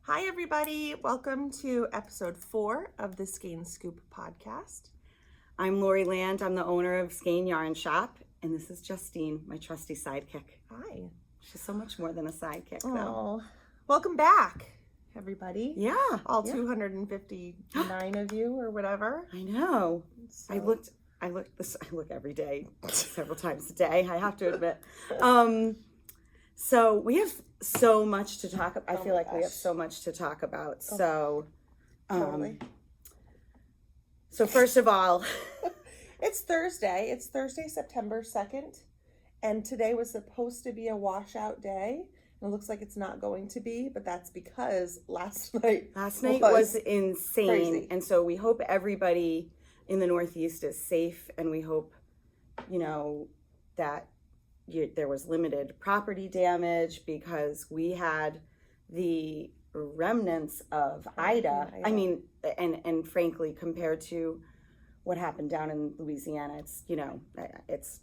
Hi, everybody. Welcome to episode 4 of the Skein Scoop podcast. I'm Lori Land. I'm the owner of KenYarn shop, and this is Justyna, my trusty sidekick. Hi. She's so much more than a sidekick, though. Oh, welcome back, everybody. Yeah. All 259 of you or whatever. I know. So... I look every day, several times a day, I have to admit. So we have so much to talk about. I feel like we have so much to talk about. So, totally. So first of all, it's Thursday. It's Thursday, September 2nd. And today was supposed to be a washout day. And it looks like it's not going to be, but that's because last night was insane. Crazy. And so we hope everybody in the Northeast is safe, and we hope, that there was limited property damage, because we had the remnants of Ida. I mean, and frankly, compared to what happened down in Louisiana, it's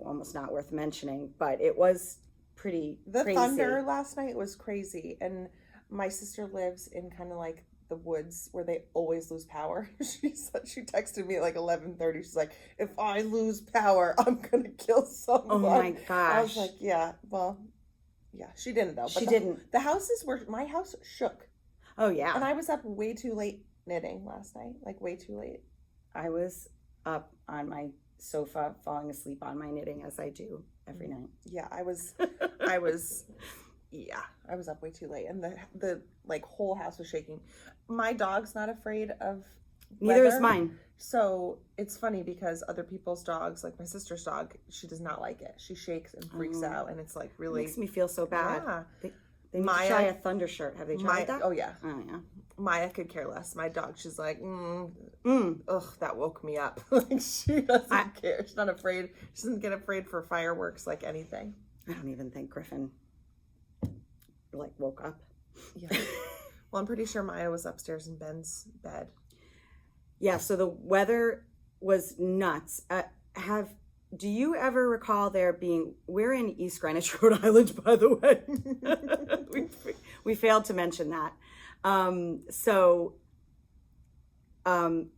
almost not worth mentioning, but it was pretty crazy. Thunder last night was crazy. And my sister lives in kind of like the woods where they always lose power. She texted me at like 11:30. She's like, if I lose power, I'm gonna kill someone. Oh my gosh. I was like, yeah, she didn't though. She didn't. The houses were, my house shook. Oh yeah. And I was up way too late knitting last night, like way too late. I was up on my sofa falling asleep on my knitting, as I do every night. Yeah, I was up way too late, and the like whole house was shaking. My dog's not afraid of neither weather, is mine. So it's funny because other people's dogs, like my sister's dog, she does not like it. She shakes and freaks out, and it's like really makes me feel so bad. Yeah. They need to try a thunder shirt. Have they tried that? Oh yeah. Oh yeah. Maya could care less. My dog, she's like, ugh, that woke me up. Like she doesn't care. She's not afraid. She doesn't get afraid for fireworks like anything. I don't even think Griffin woke up. Yeah. Well, I'm pretty sure Maya was upstairs in Ben's bed. Yeah, so the weather was nuts. Do you ever recall we're in East Greenwich, Rhode Island, by the way. we failed to mention that.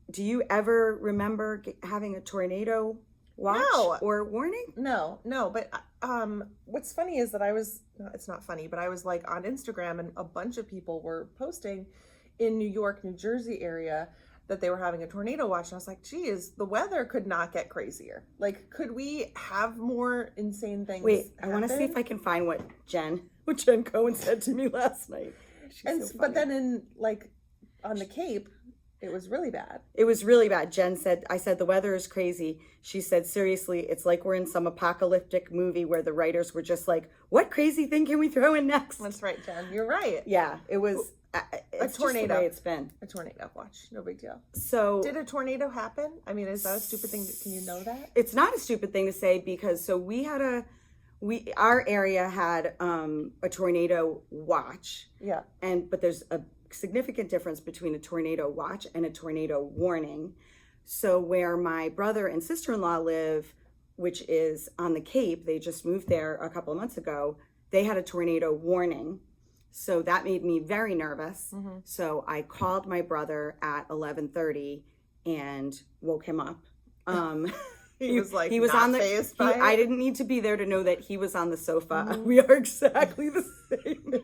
Do you ever remember having a tornado watch or warning? No, but what's funny is that it's not funny, but I was like on Instagram, and a bunch of people were posting in New York, New Jersey area that they were having a tornado watch, and I was like, geez, the weather could not get crazier. Like, could we have more insane things I want to see if I can find what Jen Cohen said to me last night. But then on the Cape, it was really bad. It was really bad. I said, the weather is crazy. She said, seriously, it's like we're in some apocalyptic movie where the writers were just like, what crazy thing can we throw in next? That's right, Jen. You're right. Yeah, it was a tornado. Just the way it's been. A tornado watch. No big deal. So did a tornado happen? I mean, is that a stupid thing? Can you know that? It's not a stupid thing to say, because our area had a tornado watch. Yeah. But there's a significant difference between a tornado watch and a tornado warning. So where my brother and sister-in-law live, which is on the Cape, they just moved there a couple of months ago, they had a tornado warning. So that made me very nervous. Mm-hmm. So I called my brother at 11:30 and woke him up. He was like, I didn't need to be there to know that he was on the sofa. Mm-hmm. We are exactly the same.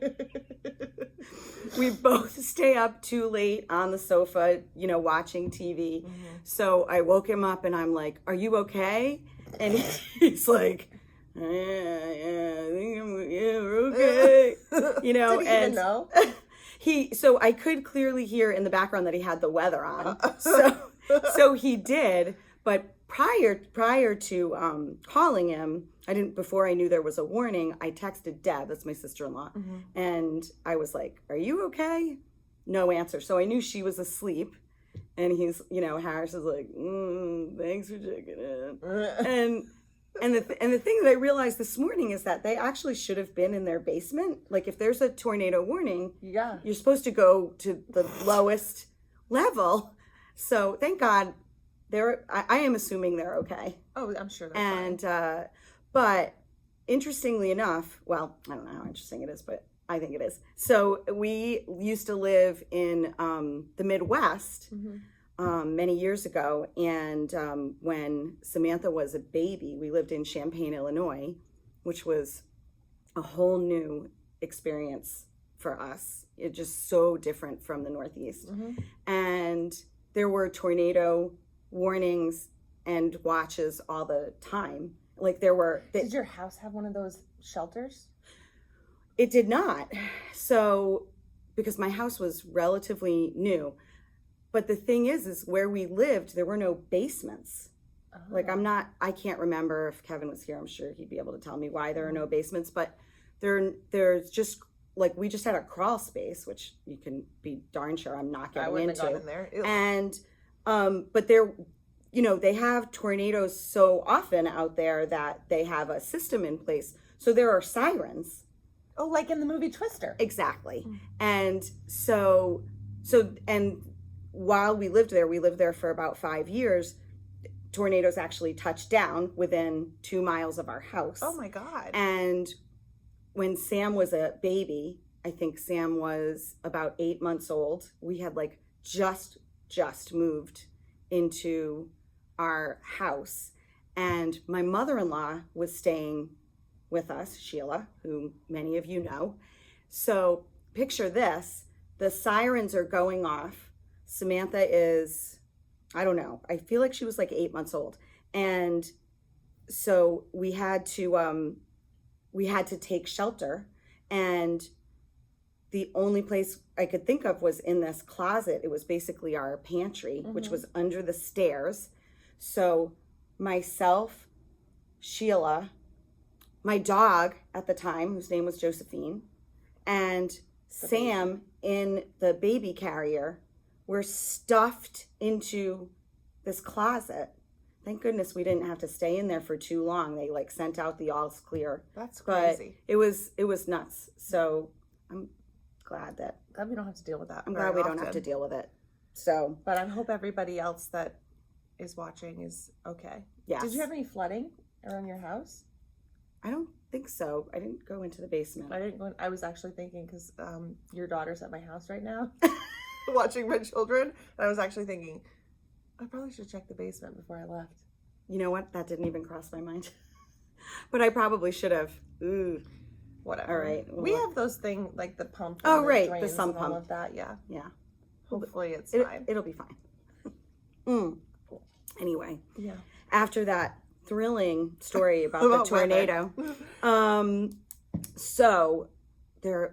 We both stay up too late on the sofa, watching TV. Mm-hmm. So I woke him up and I'm like, are you okay? And he's like, yeah, I think we're okay. Did he even know? So I could clearly hear in the background that he had the weather on. So he did, but prior to calling him, before I knew there was a warning, I texted Deb, that's my sister-in-law, and I was like, are you okay? No answer. So I knew she was asleep, and he's, Harris is like, thanks for checking in. And the thing that I realized this morning is that they actually should have been in their basement. Like, if there's a tornado warning, you're supposed to go to the lowest level. So thank God I am assuming they're okay. Oh, I'm sure they're fine. But interestingly enough, well, I don't know how interesting it is, but I think it is. So we used to live in the Midwest many years ago. And when Samantha was a baby, we lived in Champaign, Illinois, which was a whole new experience for us. It's just so different from the Northeast. And there were tornado warnings and watches all the time. Like there were... Did your house have one of those shelters? It did not. So, because my house was relatively new. But the thing is where we lived, there were no basements. Oh. Like I can't remember if Kevin was here. I'm sure he'd be able to tell me why there are no basements. But there's just, like, we just had a crawl space, which you can be darn sure I'm not getting into. Have gone in there. Ew. And, but there, you know, they have tornadoes so often out there that they have a system in place. So there are sirens. Oh, like in the movie Twister. Exactly. And so and while we lived there for about 5 years, tornadoes actually touched down within 2 miles of our house. Oh my God. And when Sam was a baby, I think Sam was about 8 months old, we had like just moved into our house. And my mother-in-law was staying with us, Sheila, who many of you know. So picture this, the sirens are going off. Samantha is, I don't know, I feel like she was like 8 months old. And so we had to take shelter. And the only place I could think of was in this closet. It was basically our pantry, which was under the stairs. So myself, Sheila, my dog at the time, whose name was Josephine, and Sam in the baby carrier were stuffed into this closet. Thank goodness we didn't have to stay in there for too long. They like sent out the all's clear. That's crazy. But it was nuts. So I'm glad we don't have to deal with that. I'm glad we don't have to deal with it. So, but I hope everybody else that is watching is okay. Yes. Did you have any flooding around your house? I don't think so. I didn't go into the basement. I didn't go. I was actually thinking because your daughter's at my house right now, watching my children, and I was actually thinking I probably should check the basement before I left. You know what? That didn't even cross my mind. But I probably should have. Ooh. Whatever. All right. We have those things like the pump. Oh, right. The drains sump and all pump. of that. Yeah. Yeah. Hopefully it's fine. It'll be fine. Anyway. Yeah. After that thrilling story about the tornado. So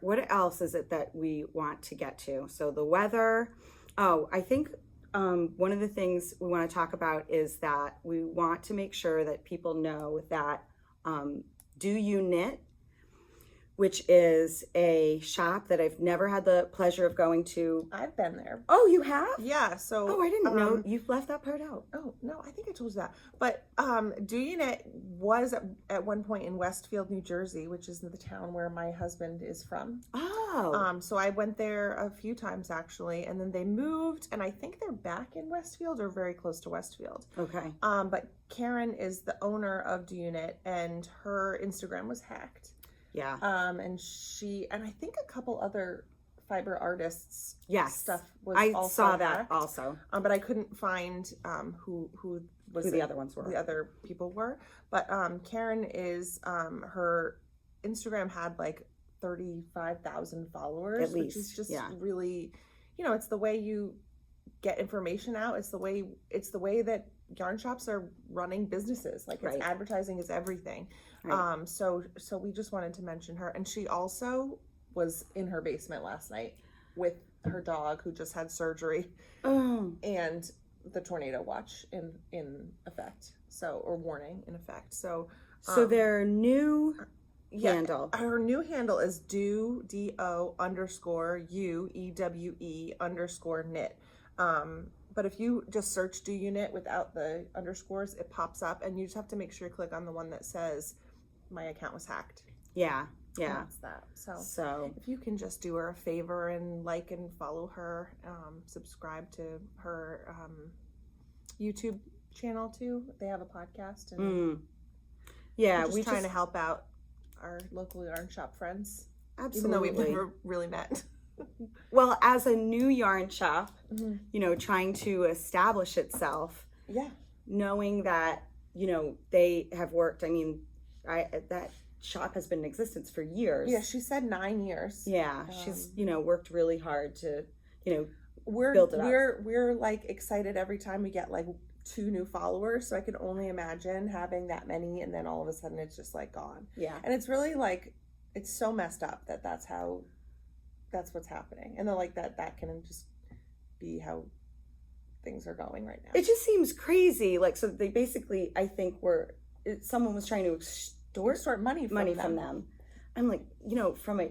what else is it that we want to get to? So the weather. Oh, I think one of the things we want to talk about is that we want to make sure that people know that Do You Knit, which is a shop that I've never had the pleasure of going to. I've been there. Oh, you have? Yeah. So. Oh, I didn't know. You've left that part out. Oh, no, I think I told you that. But Do You Knit was at one point in Westfield, New Jersey, which is the town where my husband is from. Oh. So I went there a few times actually, and then they moved, and I think they're back in Westfield or very close to Westfield. Okay. But Karen is the owner of Do You Knit, and her Instagram was hacked. Yeah. And I think a couple other fiber artists stuff was I also saw that hacked. also. But I couldn't find who the other ones were. The other people were. But Karen is her Instagram had like 35,000 followers, at least, which is just really, it's the way you get information out. It's the way that yarn shops are running businesses. Like it's advertising is everything. Right. So we just wanted to mention her, and she also was in her basement last night with her dog who just had surgery, and the tornado watch in effect. Or warning in effect. So their new handle. Her new handle is do_UEWE_knit. But if you just search Do You Knit without the underscores, it pops up, and you just have to make sure you click on the one that says my account was hacked. Yeah. And that's that. So if you can just do her a favor and like and follow her, subscribe to her YouTube channel too. They have a podcast, and yeah, we're just trying to help out our local yarn shop friends. Absolutely. Even though we've never really met. Well, as a new yarn shop, you know, trying to establish itself, knowing that, you know, they have worked, I mean, that shop has been in existence for years. Yeah, she said 9 years. Yeah, she's, you know, worked really hard to, you know, build it up. We're like excited every time we get like 2 new followers, so I can only imagine having that many and then all of a sudden it's just like gone. Yeah. And it's really like, it's so messed up that that's what's happening. And then like that can just be how things are going right now. It just seems crazy. Like, so they basically, I think someone was trying to extort money from them. I'm like, you know, from a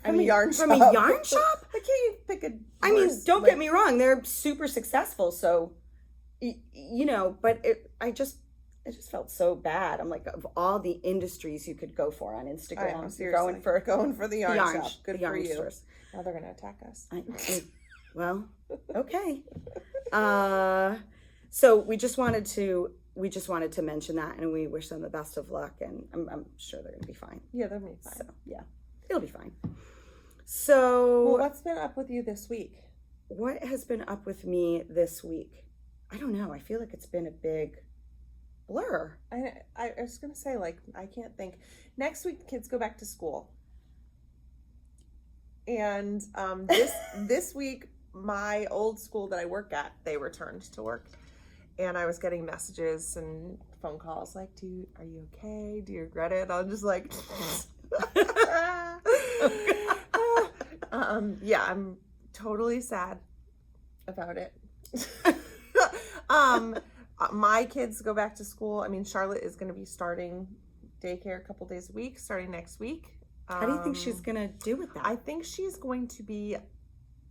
yarn shop. I can't you pick a I mean, don't get me wrong, they're super successful, so you know, but I just felt so bad. I'm like, of all the industries you could go for on Instagram, you're going for the yarn shop. Good for you. Stores. Now they're gonna attack us. Well, okay. So we just wanted to mention that, and we wish them the best of luck, and I'm sure they're gonna be fine. Yeah, they'll be fine. So, yeah, it'll be fine. So, well, what's been up with you this week? What has been up with me this week? I don't know. I feel like it's been a big blur. I was gonna say, like, I can't think. Next week, kids go back to school, and this week, my old school that I work at, they returned to work, and I was getting messages and phone calls like, are you okay? Do you regret it? I'm just like, yeah, I'm totally sad about it. My kids go back to school. I mean, Charlotte is going to be starting daycare a couple days a week, starting next week. How do you think she's going to do with that? I think she's going to be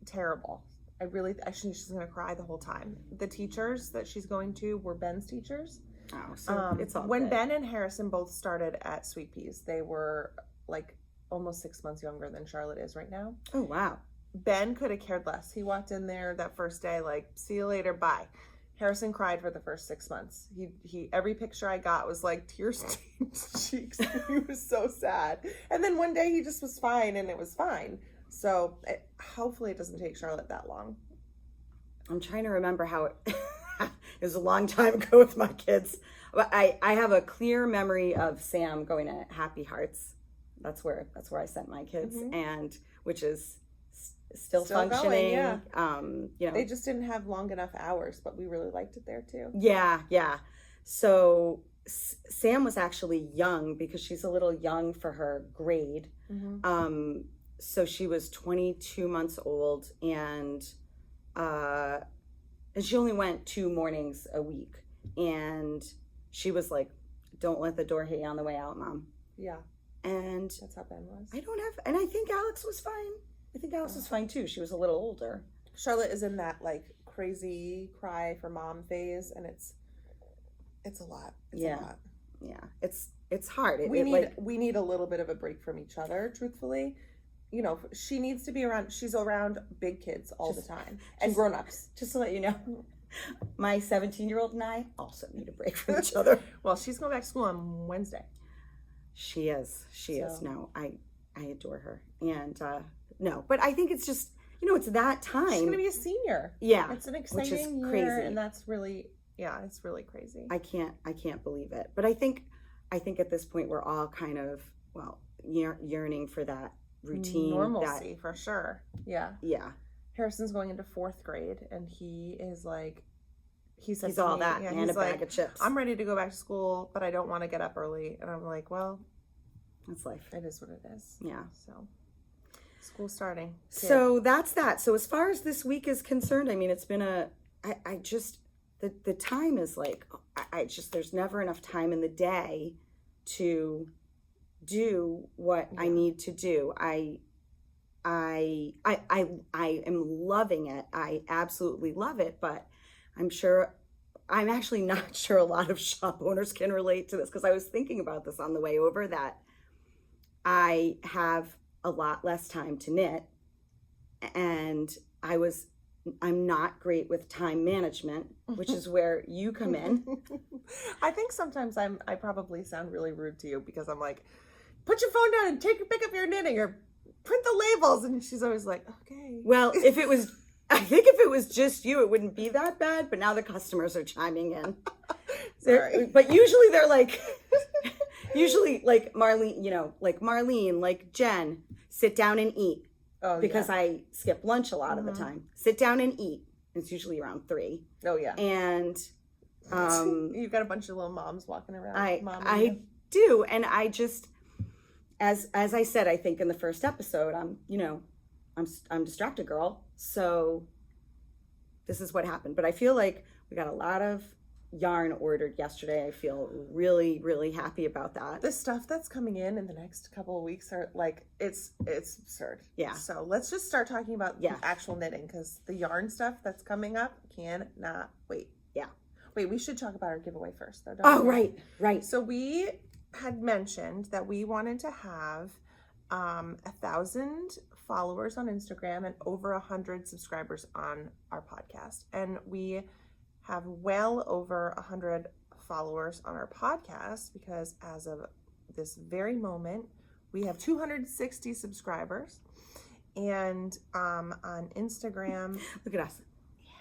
terrible. I think she's going to cry the whole time. The teachers that she's going to were Ben's teachers. Oh, so it's all when good. Ben and Harrison both started at Sweet Peas, they were like almost 6 months younger than Charlotte is right now. Oh, wow. Ben could have cared less. He walked in there that first day like, see you later, bye. Harrison cried for the first 6 months. He every picture I got was like tear-stained cheeks. He was so sad. And then one day he just was fine, and it was fine. So hopefully it doesn't take Charlotte that long. I'm trying to remember how it was a long time ago with my kids. But I have a clear memory of Sam going to Happy Hearts. That's where I sent my kids, and which is still functioning. Going, yeah. You know, they just didn't have long enough hours, but we really liked it there too. Yeah. So Sam was actually young because she's a little young for her grade. So she was 22 months old, and she only went 2 mornings a week, and she was like, "Don't let the door hit you on the way out, Mom." Yeah. And that's how Ben was. And I think Alex was fine. I think Alex was fine too. She was a little older. Charlotte is in that like crazy cry for mom phase, and it's a lot. It's a lot. Yeah. It's hard. We need a little bit of a break from each other, truthfully. You know, she needs to be around. She's around big kids all the time and grown-ups. Just to let you know, my 17-year-old and I also need a break from each other. Well, she's going back to school on Wednesday. She is. No, I adore her. And no, but I think it's just, you know, it's that time. She's going to be a senior. Yeah. It's an exciting which is year, crazy. and that's really, it's really crazy. I can't believe it. But I think at this point we're all kind of, well, yearning for that routine. Normalcy, for sure. Yeah. Yeah. Harrison's going into 4th grade, and he is like, he's all that and a bag of chips. I'm ready to go back to school, but I don't want to get up early. And I'm like, well, that's life. It is what it is. Yeah. So school starting. So that's that. So as far as this week is concerned, I mean, it's been the time is like, there's never enough time in the day to do what I need to do. I am loving it. I absolutely love it, but I'm actually not sure a lot of shop owners can relate to this, because I was thinking about this on the way over, that I have a lot less time to knit, and I'm not great with time management, which is where you come in. I think sometimes I probably sound really rude to you, because I'm like, put your phone down and pick up your knitting, or print the labels. And she's always like, okay. Well, I think if it was just you, it wouldn't be that bad. But now the customers are chiming in. Sorry. But usually they're like, like Marlene, like Jen, sit down and eat. Oh, because yeah. I skip lunch a lot of the time. Sit down and eat. It's usually around 3. Oh, yeah. And you've got a bunch of little moms walking around. I do. And I just, as I said, I think in the first episode, I'm distracted girl. So this is what happened. But I feel like we got a lot of yarn ordered yesterday. I feel really, really happy about that. The stuff that's coming in the next couple of weeks are like, it's absurd. Yeah. So let's just start talking about the actual knitting, because the yarn stuff that's coming up cannot wait. Yeah. Wait, we should talk about our giveaway first, though. Oh, right. So we had mentioned that we wanted to have 1,000 followers on Instagram and over 100 subscribers on our podcast. And we have well over 100 followers on our podcast, because as of this very moment, we have 260 subscribers. And on Instagram, look at us. Yeah,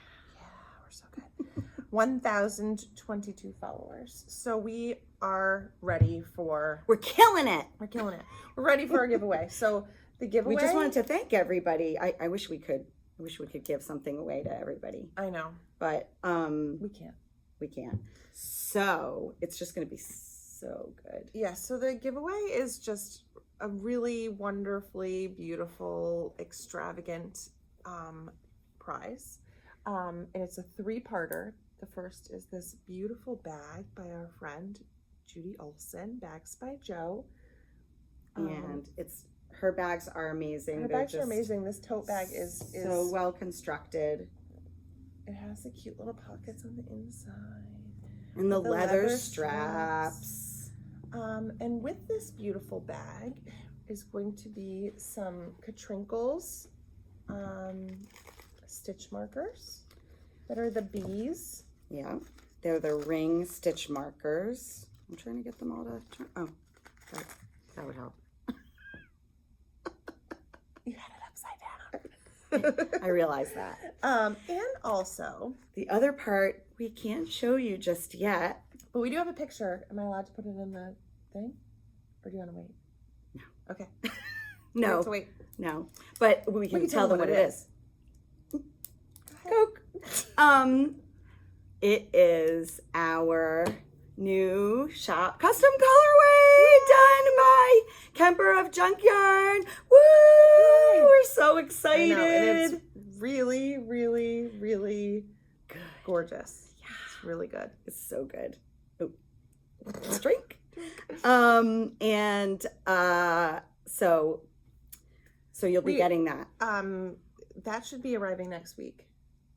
we're so good. 1,022 followers. So we are ready for... We're killing it. We're ready for our giveaway. So the giveaway... We just wanted to thank everybody. I wish we could give something away to everybody. I know. But we can't. We can't. So it's just going to be so good. Yeah, so the giveaway is just a really wonderfully beautiful, extravagant prize. And it's a 3-parter. The first is this beautiful bag by our friend Judy Olson, Bags by Jo. And her bags are amazing. Her bags are amazing. This tote bag is so well constructed. It has the cute little pockets on the inside. And the leather straps. And with this beautiful bag is going to be some Katrinkles stitch markers that are the bees. Yeah, they're the ring stitch markers. I'm trying to get them all to turn. Oh, that would help. You had it upside down. I realize that. And also, the other part we can't show you just yet. But we do have a picture. Am I allowed to put it in the thing? Or do you want to wait? No. Okay. No. We have to wait. No. But we can tell them what it is. Coke. It is our new shop custom colorway done by Kemper of Junkyarn. Woo! Yay. We're so excited. I know, and it's really, really, really good. Gorgeous. Yeah. It's really good. It's so good. Oh. Let's drink. So you'll be getting that. That should be arriving next week.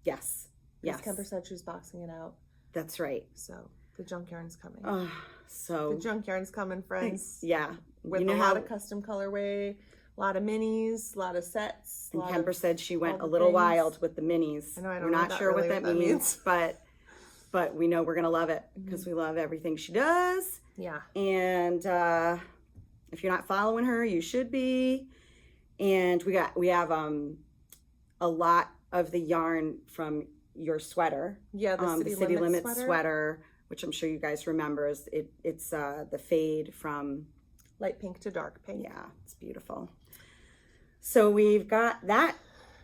Yes. Yes. Kemper said she was boxing it out. That's right. So the Junkyarn's coming. So the Junkyarn's coming, friends. Yeah. With a lot of custom colorway, a lot of minis, a lot of sets. And Kemper said she went a little wild with the minis. I know, we're not sure what that means, but we know we're gonna love it because we love everything she does. Yeah. And if you're not following her, you should be. And we have a lot of the yarn from your sweater. Yeah, the City Limit sweater, which I'm sure you guys remember. It's the fade from light pink to dark pink. Yeah, it's beautiful. So we've got that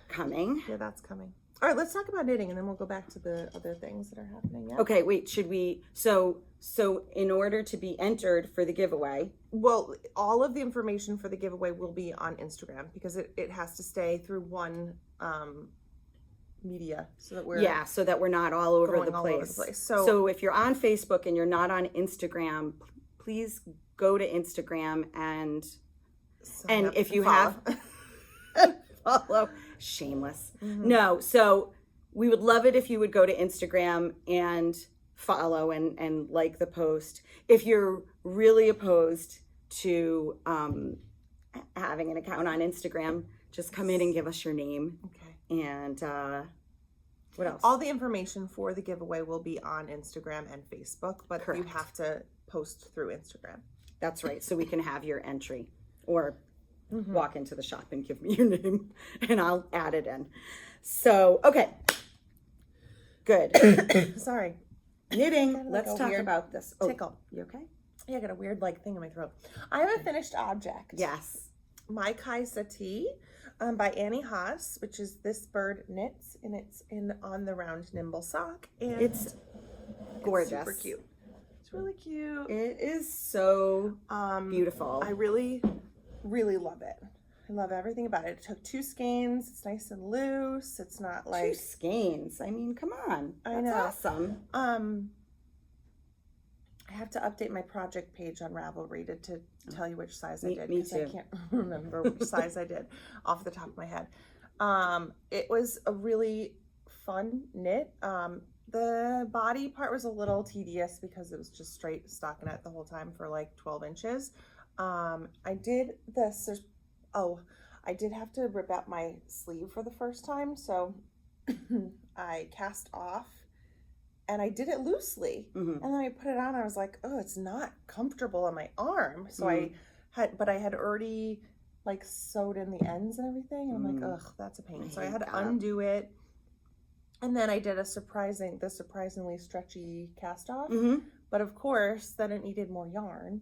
coming. Yeah, that's coming. All right, let's talk about knitting, and then we'll go back to the other things that are happening. Yeah? Okay, wait, should we... So in order to be entered for the giveaway... Well, all of the information for the giveaway will be on Instagram, because it has to stay through one media, so that we're not all over the place. So if you're on Facebook and you're not on Instagram, please go to Instagram and if you have... follow. Shameless. Mm-hmm. No, so we would love it if you would go to Instagram and follow and like the post. If you're really opposed to having an account on Instagram, just come in and give us your name. Okay. And what else? All the information for the giveaway will be on Instagram and Facebook, but Correct. You have to post through Instagram. That's right. So we can have your entry, or walk into the shop and give me your name and I'll add it in. So, okay. Good. Sorry. Knitting. Let's talk about this. Tickle. You okay? Yeah, I got a weird thing in my throat. I have a finished object. Yes. My Kaisa tee by Annie Haas, which is This Bird Knits, and it's on the round nimble sock. And it's gorgeous. It's super cute. It's really cute. It is so beautiful. I really, really love it. I love everything about it. It took 2 skeins. It's nice and loose. It's not like 2 skeins. I mean, come on. That's I know. Awesome. I have to update my project page on Ravelry to tell you which size I did. Me too. I can't remember which size I did off the top of my head. It was a really fun knit. The body part was a little tedious because it was just straight stockinette the whole time for like 12 inches. I did this. I did have to rip out my sleeve for the first time. So I cast off and I did it loosely. And then I put it on. I was like, oh, it's not comfortable on my arm. So I had already like sewed in the ends and everything. And I'm like, ugh, that's a pain. So I had to undo it. And then I did the surprisingly stretchy cast off. But of course, then it needed more yarn.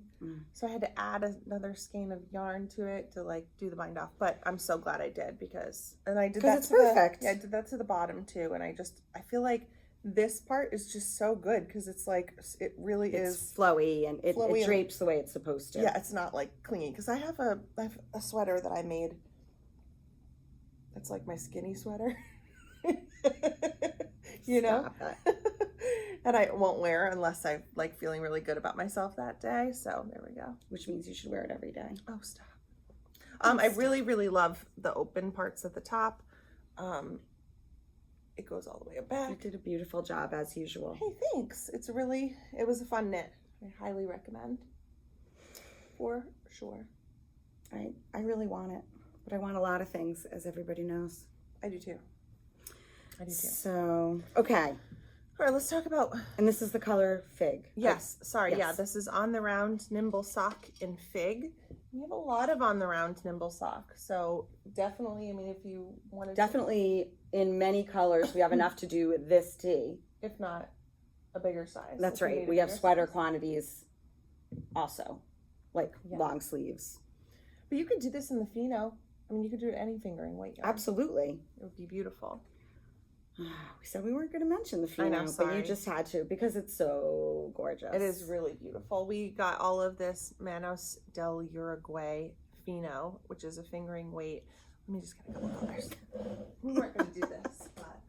So I had to add another skein of yarn to it to like do the bind off. But I'm so glad I did and I did that it's perfect. I did that to the bottom too. And I feel like this part is just so good because it's like, it really is flowy and it drapes the way it's supposed to. Yeah, it's not like clingy. Because I have a sweater that I made. It's like my skinny sweater. You know? And I won't wear unless I'm like feeling really good about myself that day. So there we go. Which means you should wear it every day. Oh, stop. I really, really love the open parts at the top. It goes all the way back. You did a beautiful job as usual. Hey, thanks. It was a fun knit. I highly recommend. For sure. I really want it. But I want a lot of things, as everybody knows. I do too. So, okay. All right, let's talk about... And this is the color Fig. Yes, sorry. Yes. Yeah, this is On the Round Nimble Sock in Fig. We have a lot of On the Round Nimble Sock. So definitely, I mean, if you want to... Definitely in many colors. We have enough to do this tee. If not a bigger size. That's right. We have sweater quantities also. Like long sleeves. But you could do this in the Fino. I mean, you could do it any fingering weight yarn. Absolutely. It would be beautiful. We said we weren't going to mention the Fino, I know, but you just had to because it's so gorgeous. It is really beautiful. We got all of this Manos del Uruguay Fino, which is a fingering weight. Let me just get a couple colors. We weren't going to do this, but...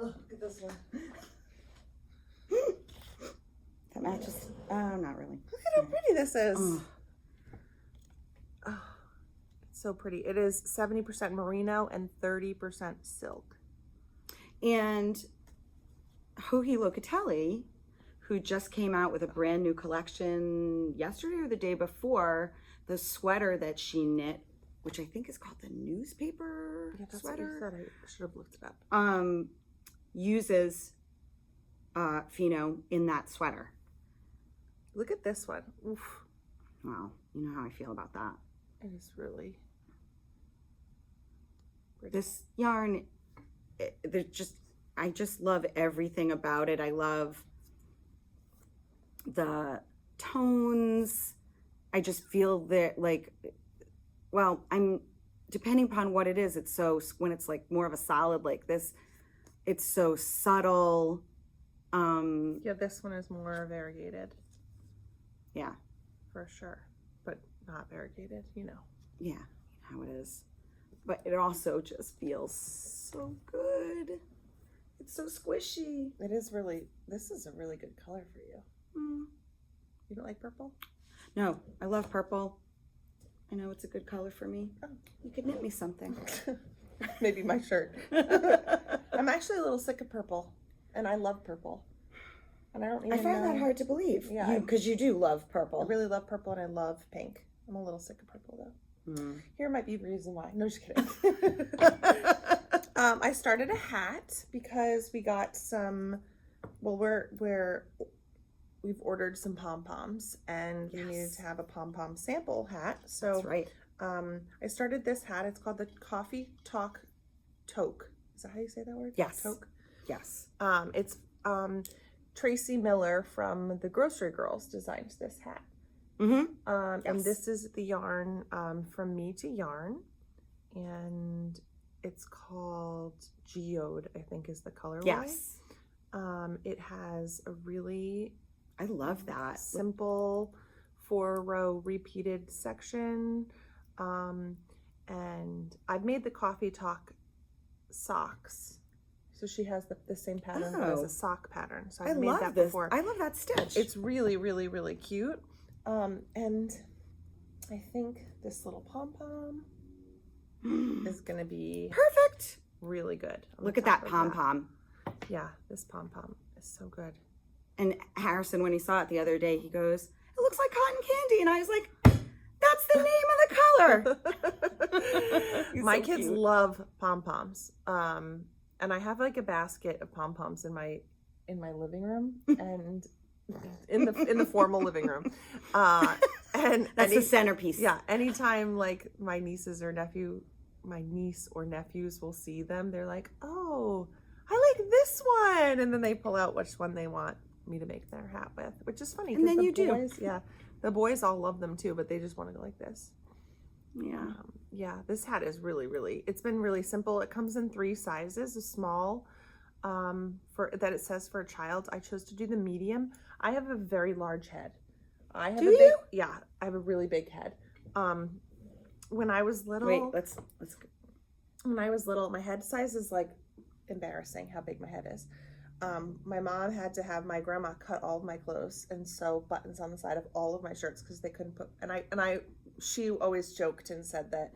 Look at this one. That matches... not really. Look at how pretty this is. Oh, it's so pretty. It is 70% merino and 30% silk. And Locatelli, who just came out with a brand new collection yesterday or the day before, the sweater that she knit, which I think is called the newspaper sweater. What you said. I should have looked it up. Uses Fino in that sweater. Look at this one. Oof. Wow, you know how I feel about that. It is really pretty. This yarn, I just love everything about it. I love the tones. I just feel that depending upon what it is, when it's like more of a solid like this, it's so subtle. Yeah, this one is more variegated. Yeah. For sure. But not variegated, you know. Yeah, you know how it is. But it also just feels so good. It's so squishy. This is a really good color for you. You don't like purple? No, I love purple. I know it's a good color for me. Oh. You could knit me something. Maybe my shirt. I'm actually a little sick of purple, and I love purple. And I find that hard to believe. Yeah, because you do love purple. I really love purple, and I love pink. I'm a little sick of purple though. Here might be the reason why. No, just kidding. I started a hat because we got some. Well, we're we've ordered some pom-poms, and we needed to have a pom-pom sample hat. So That's right. I started this hat. It's called the Coffee Talk Toque. Is that how you say that word? Yes. Toque. Yes. It's Traci Millar from the Grocery Girls designed this hat. And this is the yarn from Me to Yarn, and it's called Geode, I think is the colorway. Yes. It has a really, I love that, simple 4-row repeated section, and I've made the Coffee Talk socks. So she has the same pattern but as a sock pattern. So I've made that before. I love that stitch. It's really, really, really cute. And I think this little pom-pom is going to be perfect. Really good. Look at that pom-pom. Yeah, this pom-pom is so good. And Harrison, when he saw it the other day, he goes, "It looks like cotton candy." And I was like, that's the name of the color. My kids love pom-poms. And I have like a basket of pom-poms in my living room, and in the formal living room. And that's the centerpiece. Yeah. Anytime like my niece or nephews will see them, they're like, "Oh, I like this one," and then they pull out which one they want me to make their hat with, which is funny. And then you do. Yeah, the boys all love them too, but they just want to go like this. Yeah. Yeah, this hat is really, really, it's been really simple. It comes in 3 sizes, a small, for that it says for a child. I chose to do the medium. I have a very large head. Yeah, I have a really big head. When I was little. Wait, let's go. When I was little, my head size is like embarrassing how big my head is. My mom had to have my grandma cut all of my clothes and sew buttons on the side of all of my shirts because they couldn't put, she always joked and said that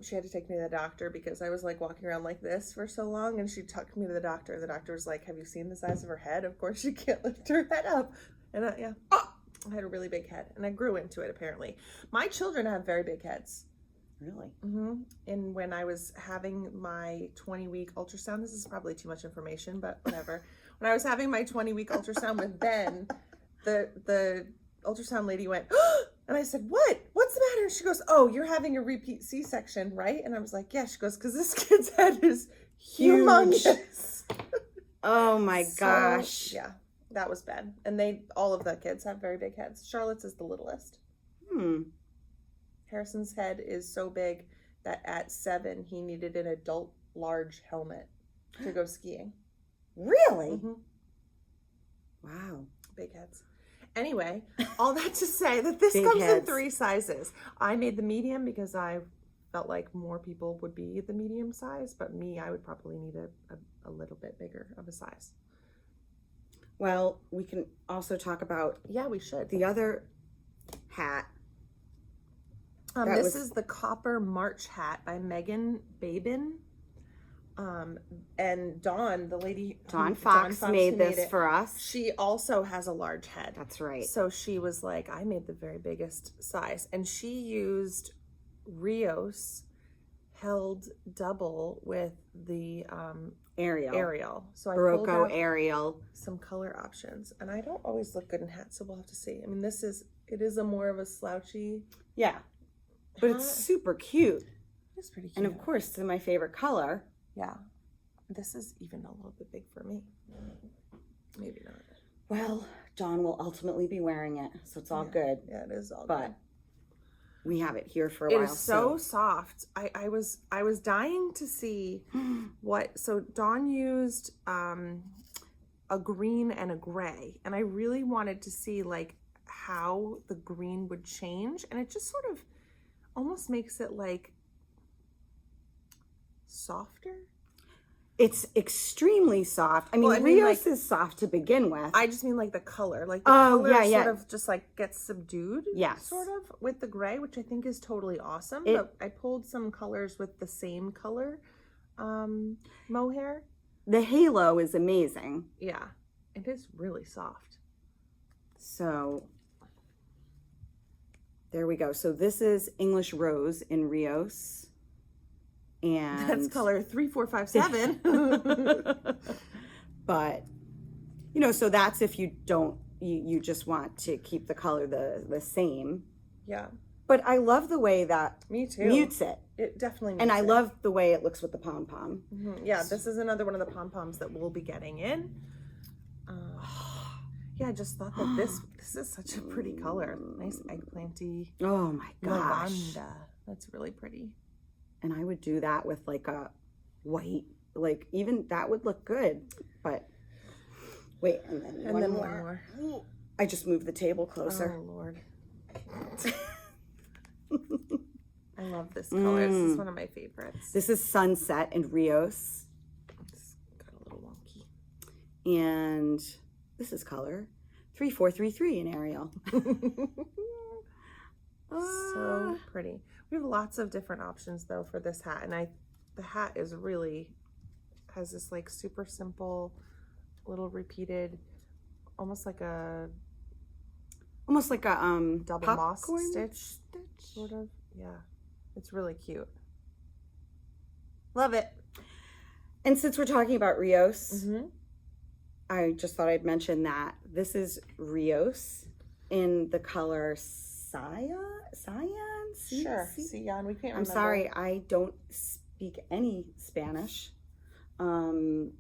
she had to take me to the doctor because I was like walking around like this for so long, and she took me to the doctor, and the doctor was like, "Have you seen the size of her head? Of course she can't lift her head up." And I had a really big head, and I grew into it apparently. My children have very big heads. Really? And when I was having my 20-week ultrasound, this is probably too much information, but whatever. When I was having my 20-week ultrasound with Ben, the ultrasound lady went, "Oh!" And I said, "What's the matter?" And she goes, "Oh, you're having a repeat C-section, right?" And I was like, "Yeah." She goes, "Because this kid's head is humongous." Oh my gosh. Yeah, that was Ben. And all of the kids have very big heads. Charlotte's is the littlest. Harrison's head is so big that at 7, he needed an adult large helmet to go skiing. Really? Wow. Big heads. Anyway, all that to say that this Big comes heads. in 3 sizes. I made the medium because I felt like more people would be the medium size, but me, I would probably need a little bit bigger of a size. Well, we can also talk about we should. the other hat. This is the Copper March hat by Meghan Babin. And Dawn, the lady, Dawn Fox made this for us. She also has a large head. That's right. So she was like, I made the very biggest size. And she used Rios held double with the Ariel. So I pulled out Ariel. some color options. And I don't always look good in hats, so we'll have to see. I mean, it is a more of a slouchy. Yeah. But it's super cute. It's pretty cute. And of course, it's my favorite color. Yeah. This is even a little bit big for me. Maybe not. Well, Dawn will ultimately be wearing it, so it's all good. Yeah, it is all good. But we have it here for a while. It is so soft. I was dying to see what. So Dawn used a green and a gray, and I really wanted to see like how the green would change, and it just sort of almost makes it like softer. It's extremely soft. I mean, Well, Rios is soft to begin with. I just mean like the color. Like the color sort of just like gets subdued. Yes. Sort of with the gray, which I think is totally awesome. But I pulled some colors with the same color mohair. The halo is amazing. Yeah. It is really soft. So there we go. So this is English Rose in Rios. And that's color 3457. But, you know, so that's if you don't you just want to keep the color the same. Yeah. But I love the way that Me too. mutes it. It definitely mutes And I it. love the way it looks with the pom-pom. Yeah, this is another one of the pom-poms that we'll be getting in. Yeah, I just thought that this is such a pretty color. Nice eggplanty. Oh my gosh. Lavanda. That's really pretty. And I would do that with like a white, like even that would look good. But wait, and then one more. I just moved the table closer. Oh Lord. I love this color. This is one of my favorites. This is Sunset in Rios. It's got a little wonky. And this is color 3433 in Ariel. So pretty. We have lots of different options though for this hat, and the hat is really has this like super simple little repeated, almost like a double moss stitch sort of. Yeah, it's really cute. Love it. And since we're talking about Rios, I just thought I'd mention that this is Rios in the color Cyan? Sure. Cyan. We can't remember. I'm sorry, I don't speak any Spanish. So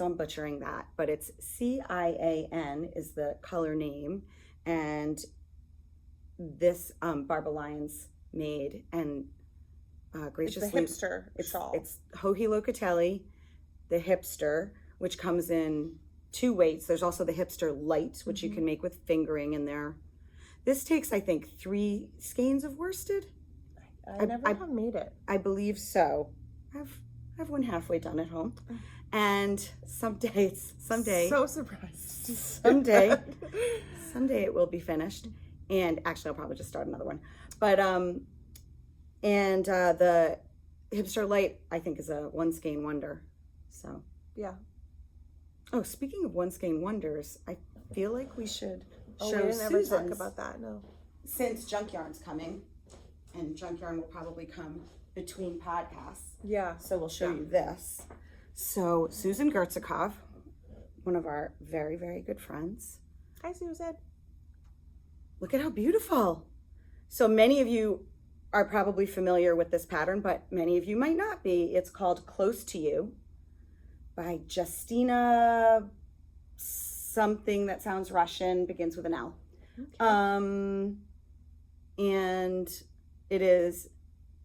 I'm butchering that, but it's Cian is the color name, and this Barber Lions made and graciously it's the Hipster shawl. It's Joji Locatelli, the Hipster, which comes in 2 weights. There's also the Hipster Light, which you can make with fingering in there. This takes, I think, 3 skeins of worsted. I never have made it. I believe so. I've one halfway done at home, and someday. So surprised. Someday it will be finished. And actually, I'll probably just start another one. But the Hipster Light, I think, is a 1 skein wonder. So yeah. Oh, speaking of 1 skein wonders, I feel like we should show we didn't ever talk Susan's, about that. No. since Junkyarn's coming, and Junkyarn will probably come between podcasts. Yeah. So we'll show you this. So Susan Gertzikov, one of our very, very good friends. Hi, Susan. Look at how beautiful. So many of you are probably familiar with this pattern, but many of you might not be. It's called Close to You by Justyna, something that sounds Russian, begins with an L. Okay. And it is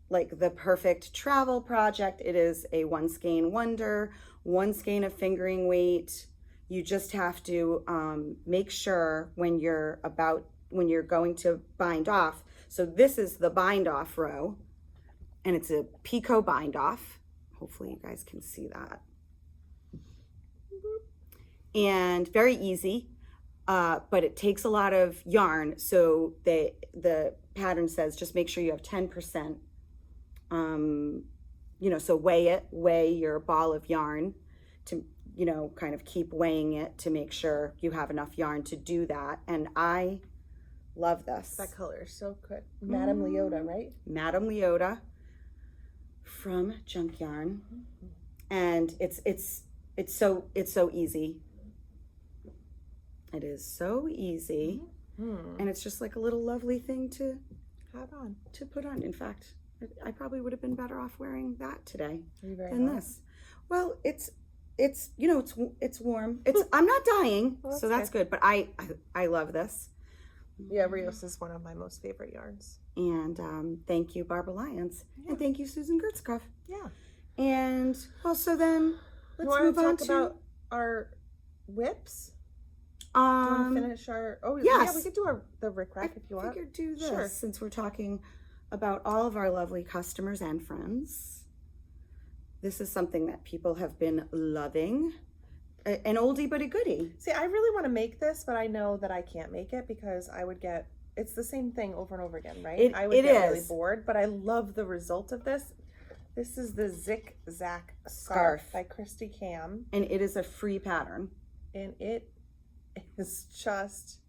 like the perfect travel project. It is a 1 skein wonder, 1 skein of fingering weight. You just have to make sure when you're going to bind off. So this is the bind off row, and it's a picot bind off. Hopefully you guys can see that. And very easy, but it takes a lot of yarn. So the pattern says just make sure you have 10%. So weigh your ball of yarn to, kind of keep weighing it to make sure you have enough yarn to do that. And I love this. That color is so good. Madame Leota, right? Madame Leota from Junkyarn. And it's so easy. It is so easy. And it's just like a little lovely thing to have on, to put on. In fact, I probably would have been better off wearing that today than this. Well, it's warm. I'm not dying, well, so that's good. But I love this. Yeah, Rios is one of my most favorite yarns. And thank you, Barber Lions, and thank you, Susan Gertzikov. Yeah. And well, so then let's move on to about our whips. Do you want to finish our? Oh, yes. Yeah, we could do the rickrack if you want. I figured do this since we're talking about all of our lovely customers and friends. This is something that people have been loving. An oldie but a goodie. See, I really want to make this, but I know that I can't make it because I would get, it's the same thing over and over again, right? I would get really bored, but I love the result of this. This is the ZickZack scarf by Christy Cam. And it is a free pattern. And it is just...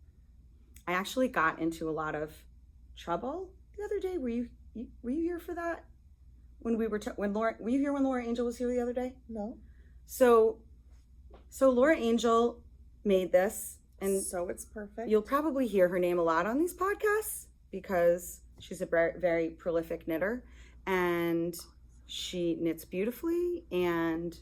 I actually got into a lot of trouble the other day. Were you here for that? When we were, were you here when Laura Angel was here the other day? No. So Laura Angel made this, And so it's perfect. You'll probably hear her name a lot on these podcasts because she's a very prolific knitter and she knits beautifully. And,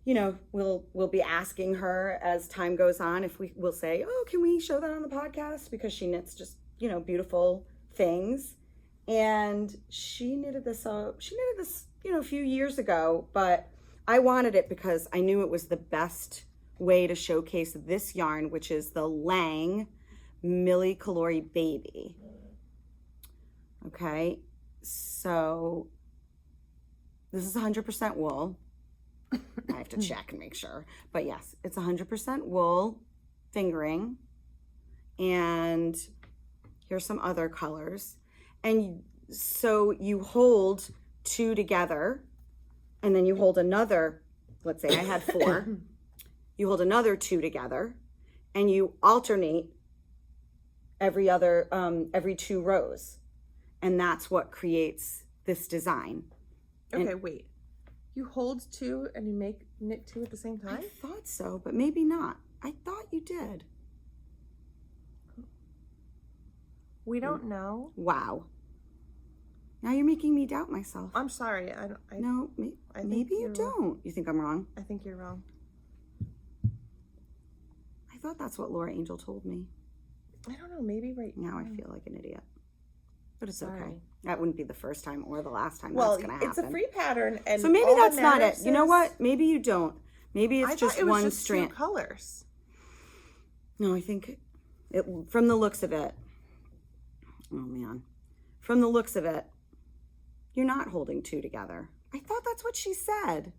you know, we'll be asking her as time goes on if we'll say, oh, can we show that on the podcast? Because she knits just, you know, beautiful things. And she knitted this, you know, a few years ago, but I wanted it because I knew it was the best way to showcase this yarn, which is the Lang Millie COLORWAY Baby. Okay, so this is 100% wool. I have to check and make sure, but yes, it's 100% wool fingering. And here's some other colors. And so you hold two together, and then you hold another, let's say I had 4. You hold another 2 together, and you alternate every 2 rows. And that's what creates this design. Okay, and wait. You hold 2 and you knit 2 at the same time? I thought so, but maybe not. I thought you did. We don't know. Wow. Now you're making me doubt myself. I'm sorry. No, maybe you don't. You think I'm wrong? I think you're wrong. I thought that's what Laura Angel told me. I don't know. Maybe right now. I feel like an idiot. But it's sorry. Okay. That wouldn't be the first time or the last time well, that's going to happen. It's a free pattern. And so maybe that's not it. You know what? Maybe you don't. Maybe it's just it was one just strand. 2 colors. No, I think from the looks of it. Oh, man. From the looks of it, you're not holding 2 together. I thought that's what she said.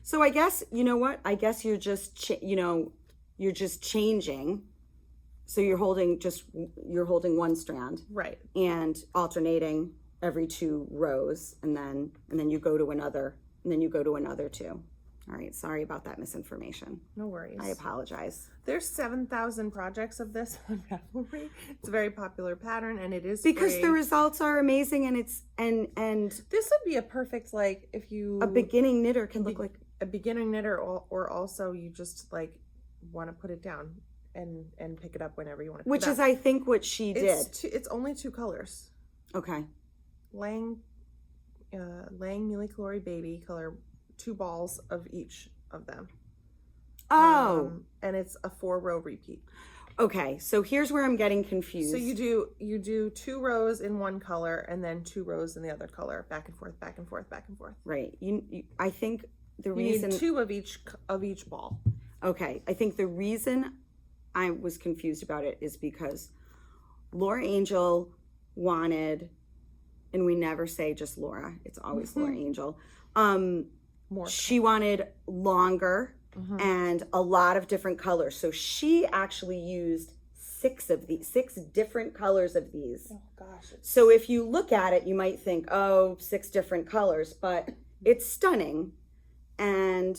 So I guess, you know what? I guess you're just, you're just changing. So you're holding one strand. Right. And alternating every 2 rows. And then you go to another, and then you go to another 2. All right. Sorry about that misinformation. No worries. I apologize. There's 7,000 projects of this on Ravelry. It's a very popular pattern, and it is because free. The results are amazing, and it's and this would be a perfect, like, if you a beginning knitter can look like a beginning knitter, or also you just like want to put it down and pick it up whenever you want to. Which is, I think, what she did. It's only 2 colors. Okay. Lang Millie COLORWAY Baby color, 2 balls of each of them. Oh. And it's a 4-row repeat. Okay, so here's where I'm getting confused. So you do 2 rows in one color and then 2 rows in the other color, back and forth, back and forth, back and forth. Right. I think the you reason need 2 of each ball. Okay, I think the reason I was confused about it is because Laura Angel wanted, and we never say just Laura, it's always Laura Angel. More. She wanted longer and a lot of different colors. So she actually used 6 different colors of these. Oh gosh. So if you look at it, you might think, oh, 6 different colors, but it's stunning. And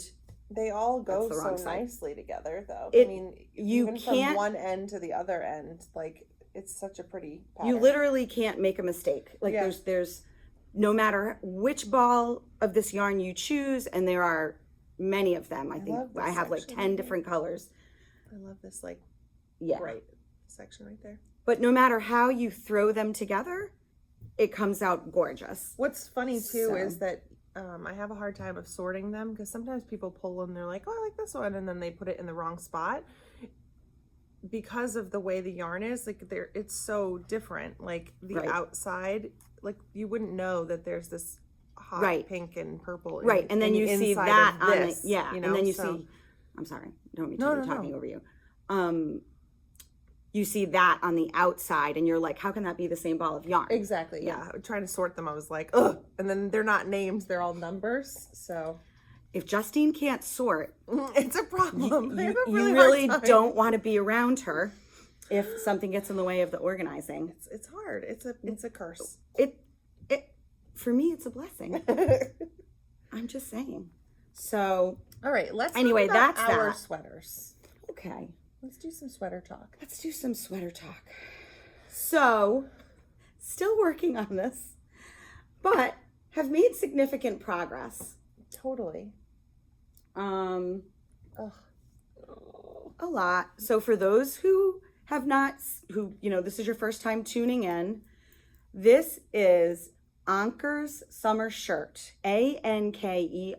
they all go so side. nicely together, though. I mean, you even can't, from one end to the other end, like, it's such a pretty pattern. You literally can't make a mistake. Like, yeah. there's no matter which ball of this yarn you choose, and there are many of them. I think I have like 10 different colors. I love this, like, yeah, bright section right there. But no matter how you throw them together, it comes out gorgeous. What's funny too is that I have a hard time of sorting them, because sometimes people pull and they're like, oh, I like this one, and then they put it in the wrong spot because of the way the yarn is. Like, it's so different. Like, the outside, like, you wouldn't know that there's this hot pink and purple, and then you see that on this, it, and then you see. I'm sorry, don't mean to be talking over you. You see that on the outside, and you're like, how can that be the same ball of yarn? Exactly, yeah. Trying to sort them, I was like, ugh. And then they're not names, they're all numbers. So if Justyna can't sort, it's a problem. You really don't want to be around her if something gets in the way of the organizing. It's hard. It's a curse. It for me, it's a blessing. I'm just saying. So, all right, let's anyway, talk about that's our that. sweaters. Okay. Let's do some sweater talk. Let's do some sweater talk. So, still working on this, but have made significant progress. Totally. Ugh. a lot. So for those who have not, who, you know, this is your first time tuning in, this is Anker's summer shirt, Anker''s,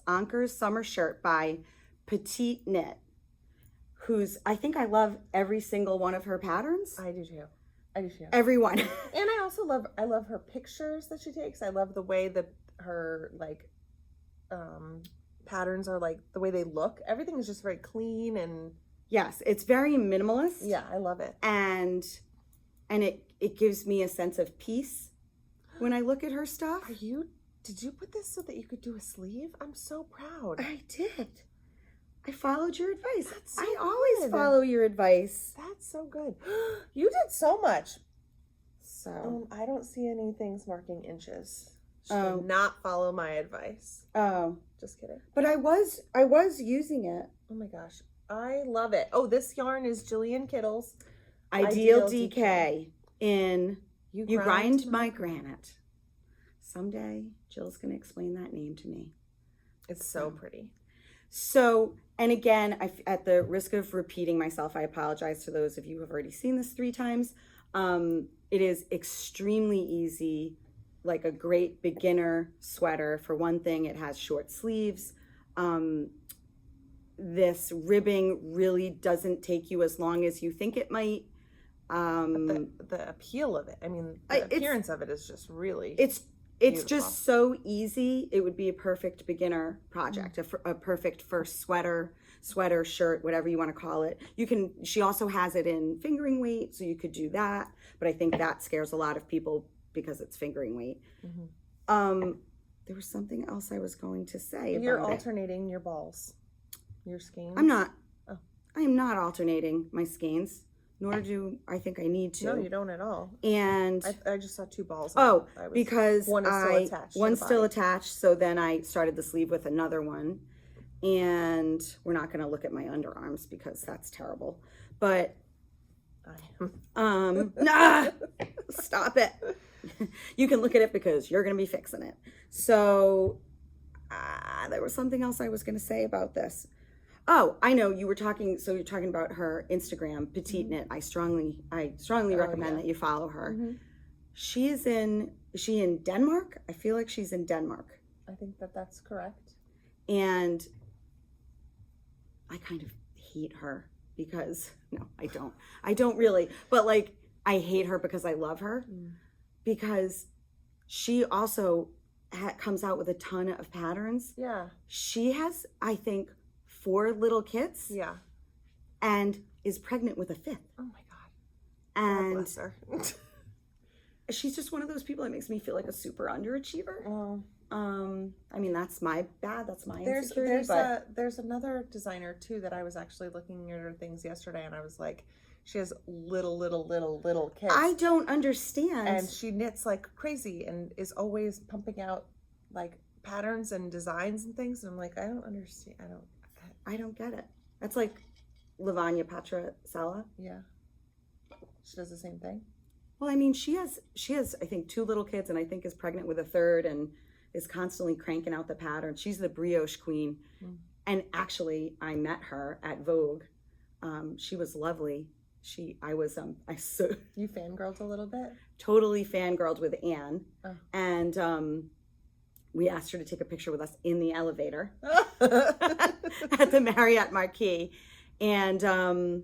Anker's summer shirt by Petite Knit, who's, I think I love every single one of her patterns. I do too. I do too. Every one. And I also love her pictures that she takes. I love the way that her like patterns are, like the way they look. Everything is just very clean and yes, it's very minimalist. Yeah, I love it. And it gives me a sense of peace when I look at her stuff. Did you put this so that you could do a sleeve? I'm so proud. I did. I followed your advice. That's so I always good. follow your advice. That's so good. You did so much. So I don't see any things marking inches. She did not follow my advice. Oh, Just kidding. but I was using it. Oh my gosh, I love it. Oh, this yarn is Jillian Kittle's Ideal DK in You Grind My Granite. Someday Jill's gonna explain that name to me. It's so pretty. So, and again, at the risk of repeating myself, I apologize to those of you who have already seen this 3 times. It is extremely easy, like a great beginner sweater. For one thing, it has short sleeves. This ribbing really doesn't take you as long as you think it might. The appeal of it, I mean, the appearance of it is just really It's beautiful. just so easy. It would be a perfect beginner project, a perfect first sweater, shirt, whatever you want to call it. She also has it in fingering weight, so you could do that. But I think that scares a lot of people because it's fingering weight. Mm-hmm. There was something else I was going to say. You're alternating your balls, your skeins. I'm not. Oh. I am not alternating my skeins, nor do I think I need to. No, you don't at all. And I just saw 2 balls. Because one is still attached. One's still attached. So then I started the sleeve with another one, and we're not going to look at my underarms because that's terrible. But nah, stop it. You can look at it because you're going to be fixing it. So there was something else I was going to say about this. Oh, I know you're talking about her Instagram, Petite Knit. I strongly recommend that you follow her. Mm-hmm. Is she in Denmark? I feel like she's in Denmark. I think that's correct. And I kind of hate her because, no, I don't. I don't really. But like, I hate her because I love her. Because she also comes out with a ton of patterns. Yeah. She has, I think, 4 little kids. Yeah. And is pregnant with a 5th. Oh my God. And God bless her. she's just one of those people that makes me feel like a super underachiever. Oh. I mean, that's my bad. That's my insecurity. There's another designer too that I was actually looking at her things yesterday, and I was like, she has little kids. I don't understand. And she knits like crazy and is always pumping out like patterns and designs and things. And I'm like, I don't understand. I don't get it. That's like Lavanya Patrasella. Yeah. She does the same thing. Well, I mean, she has I think 2 little kids, and I think is pregnant with a 3rd, and is constantly cranking out the pattern. She's the brioche queen. And actually, I met her at Vogue. She was lovely. You fangirled a little bit? Totally fangirled with Anne. Oh. And we asked her to take a picture with us in the elevator at the Marriott Marquis. And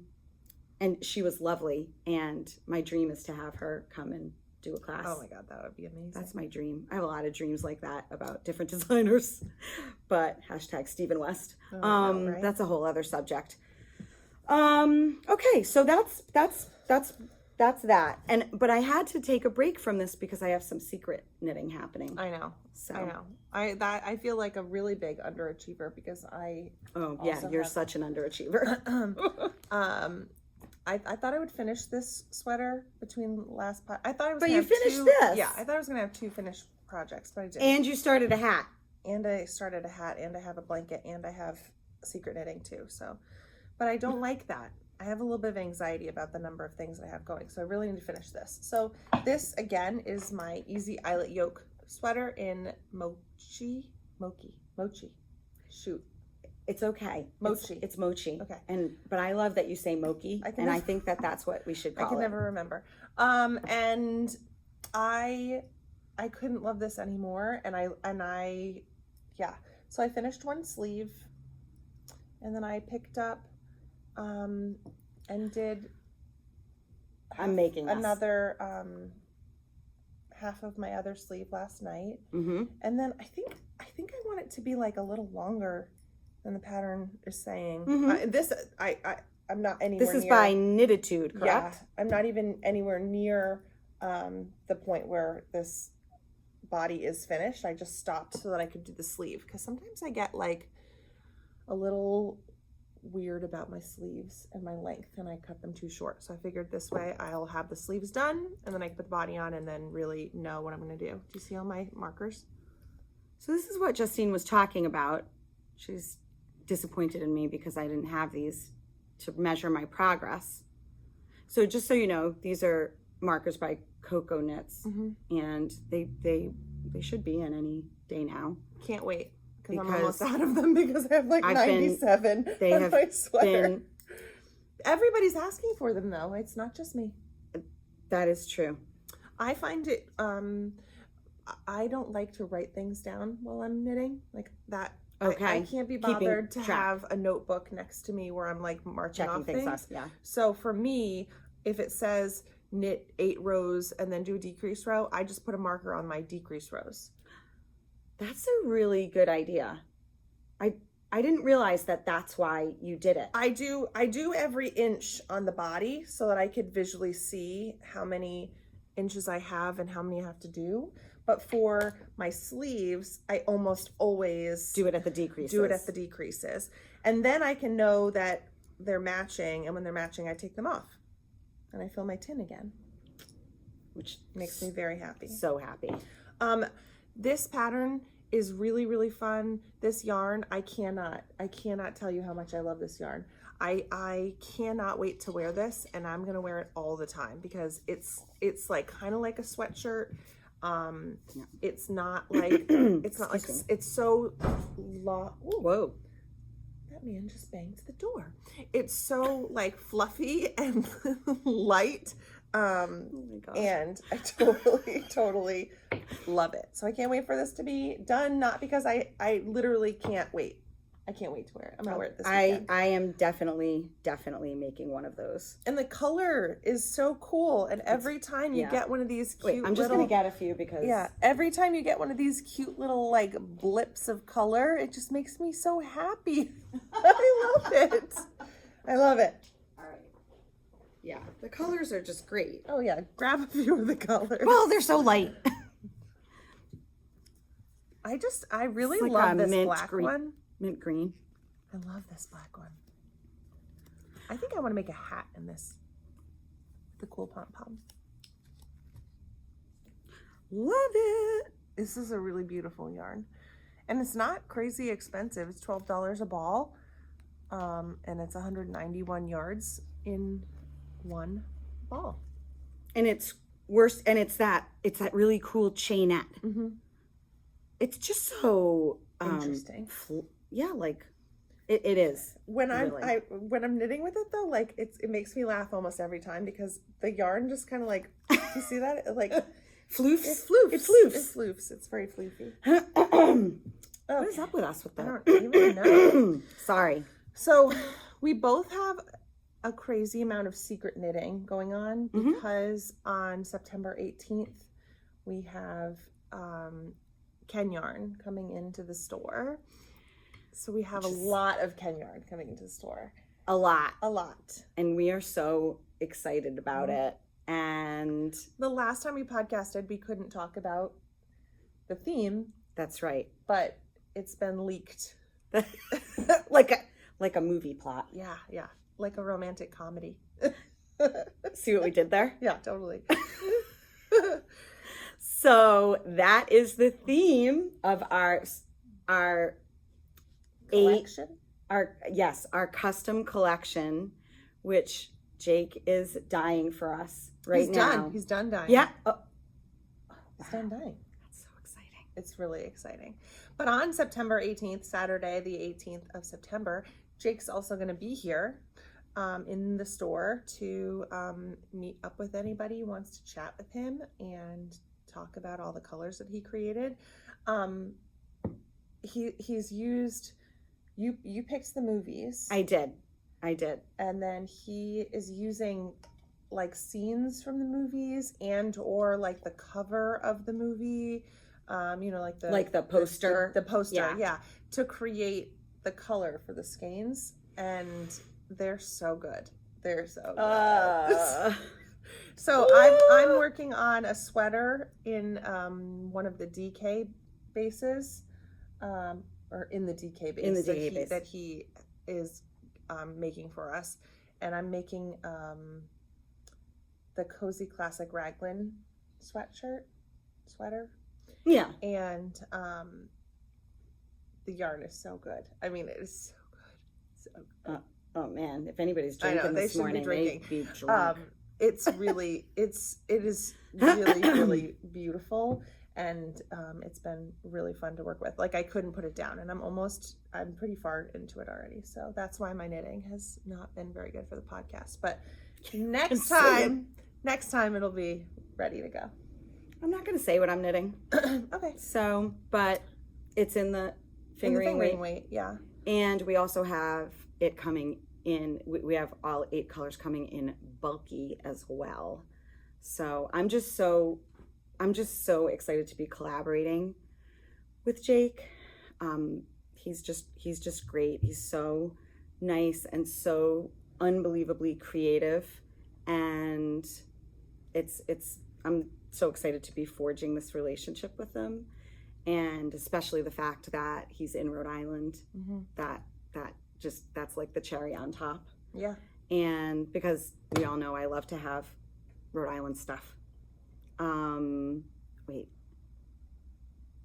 she was lovely. And my dream is to have her come and do a class. Oh my God, that would be amazing. That's my dream. I have a lot of dreams like that about different designers, but #Stephen West. Right? That's a whole other subject. Okay, so that's that. But I had to take a break from this because I have some secret knitting happening. I know. So I know. I feel like a really big underachiever because you're such an underachiever. I thought I would finish this sweater between last. I thought I was. But you finished this. Yeah, I thought I was gonna have 2 finished projects, but I didn't. And you started a hat. And I started a hat, and I have a blanket, and I have secret knitting too. So, but I don't like that. I have a little bit of anxiety about the number of things that I have going, so I really need to finish this. So this again is my easy eyelet yoke sweater in mochi. Shoot. It's okay. Mochi. It's mochi. Okay. But I love that you say mochi, I think that's what we should call it. I can never remember. And I couldn't love this anymore, and I so I finished one sleeve, and then I picked up and did another half of my other sleeve last night. And then I think I want it to be like a little longer than the pattern is saying. I'm not anywhere This is near, by knitatude, correct? Yeah, I'm not even anywhere near the point where this body is finished. I just stopped so that I could do the sleeve, because sometimes I get like a little weird about my sleeves and my length, and I cut them too short. So I figured this way I'll have the sleeves done, and then I can put the body on and then really know what I'm going to do. Do you see all my markers? So this is what Justyna was talking about. She's disappointed in me because I didn't have these to measure my progress. So just so you know, these are markers by Coco Knits, and they should be in any day now. Can't wait, because I'm almost out of them, because I have like 97 on my sweater. Everybody's asking for them though. It's not just me. That is true. I find it I don't like to write things down while I'm knitting like that. Okay. I can't be bothered to have a notebook next to me where I'm like marching off things. Off. Yeah. So for me, if it says knit 8 rows and then do a decrease row, I just put a marker on my decrease rows. That's a really good idea. I didn't realize that that's why you did it. I do every inch on the body so that I could visually see how many inches I have and how many I have to do. But for my sleeves, I almost always do it at the decreases. And then I can know that they're matching, and when they're matching, I take them off. And I fill my tin again, which makes me very happy. So happy. This pattern is really, really fun. This yarn, I cannot tell you how much I love this yarn. I cannot wait to wear this, and I'm gonna wear it all the time because it's like kind of like a sweatshirt. It's not like it's so whoa, that man just banged the door. It's so like fluffy and light. Oh my gosh. And I totally love it. So I can't wait for this to be done. Not because I literally can't wait. I can't wait to wear it. I'm gonna wear it this weekend. I am definitely making one of those. And the color is so cool. And every time you get one of these cute I'm just gonna get a few because every time you get one of these cute little like blips of color, it just makes me so happy. I love it. I love it. All right. Yeah, the colors are just great. Oh yeah, grab a few of the colors. Well, they're so light. I really love this black one. Mint green. I love this black one. I think I want to make a hat in this. The cool pom-pom. Love it. This is a really beautiful yarn. And it's not crazy expensive. It's $12 a ball. And it's 191 yards in one ball. And it's worse. And it's that really cool chainette. It's just so interesting. Yeah, like it is. When I'm knitting with it though, like it makes me laugh almost every time because the yarn just kind of like, you see that? It like floofs. It floofs. It floofs. It floofs. It's very floofy. What is up with us with that? I don't even know. Sorry. So we both have a crazy amount of secret knitting going on because on September 18th we have KenYarn coming into the store. So we have a lot of KenYarn coming into the store. A lot. And we are so excited about it. And the last time we podcasted, we couldn't talk about the theme. That's right. But it's been leaked. like a movie plot. Yeah. Like a romantic comedy. See what we did there? Yeah, totally. So that is the theme of our collection. Our custom collection, which Jake is dying for us now. He's done dying. Yeah. He's done dying. That's so exciting. it's really exciting. But on September 18th, Saturday, the 18th of September, Jake's also going to be here in the store to meet up with anybody who wants to chat with him and talk about all the colors that he created. He's used, you picked the movies. I did. And then he is using like scenes from the movies and or like the cover of the movie, like the poster. The poster, yeah, to create the color for the skeins, and they're so good. They're so good. So I'm working on a sweater in one of the DK bases, or in the DK base that he is making for us, and I'm making the Cozy Classic Raglan sweater. Yeah. And the yarn is so good. I mean, it is so good. So good. Oh man, if anybody's drinking this morning, they'd be drunk. It's really, it is really, really beautiful. And it's been really fun to work with. Like, I couldn't put it down, and I'm pretty far into it already. So that's why my knitting has not been very good for the podcast. But next time it'll be ready to go. I'm not going to say what I'm knitting. Okay. So, but it's in the fingering weight. Yeah. And we also have it coming in. We have all 8 colors coming in bulky as well. So I'm just so excited to be collaborating with Jake. He's just great. He's so nice and so unbelievably creative, and I'm so excited to be forging this relationship with him, and especially the fact that he's in Rhode Island. Mm-hmm. That's like the cherry on top. Yeah. And because we all know I love to have Rhode Island stuff. Wait.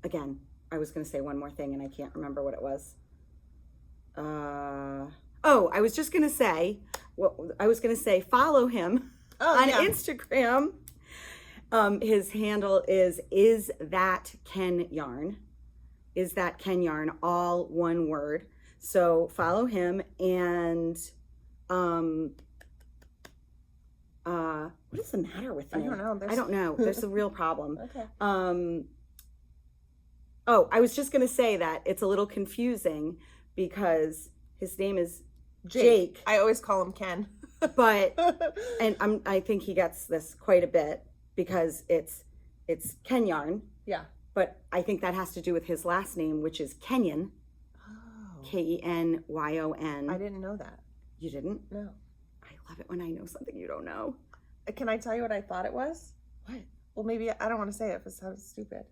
Again, I was going to say one more thing and I can't remember what it was. I was just going to say, follow him on Instagram. His handle is that KenYarn. Is that KenYarn, all one word. So follow him, and what is the matter with me? I don't know. There's a real problem. Okay. I was just going to say that it's a little confusing because his name is Jake. I always call him Ken. But I think he gets this quite a bit because it's KenYarn. Yeah. But I think that has to do with his last name, which is Kenyon. Oh. KenYon. I didn't know that. You didn't? No. I love it when I know something you don't know. Can I tell you what I thought it was? What? Well, maybe I don't want to say it if it sounds stupid.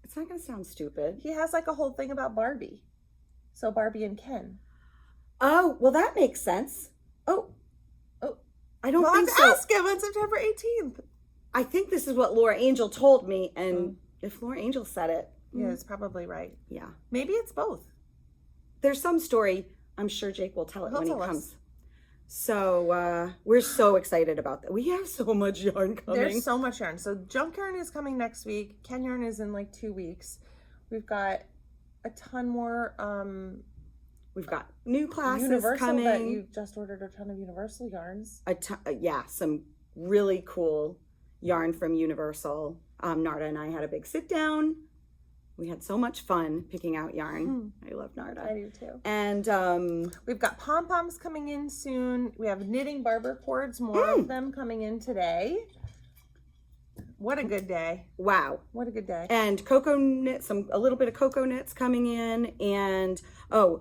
It's not going to sound stupid. He has like a whole thing about Barbie. So Barbie and Ken. Oh, well, that makes sense. Oh. I don't think so. Ask him on September 18th. I think this is what Laura Angel told me, and if Laura Angel said it. Yeah, it's probably right. Yeah. Maybe it's both. There's some story. I'm sure Jake will tell it when he comes. So we're so excited about that. We have so much yarn coming. There's so much yarn. So Junkyarn is coming next week. KenYarn is in like 2 weeks. We've got a ton more. We've got new classes Universal coming. That you just ordered a ton of Universal yarns. Some really cool yarn from Universal. Narda and I had a big sit down. We had so much fun picking out yarn. I love Narda. I do too. And we've got pom-poms coming in soon. We have knitting Barber cords, more of them coming in today. What a good day. Wow. What a good day. And cocoa knits, a little bit of cocoa knits coming in. And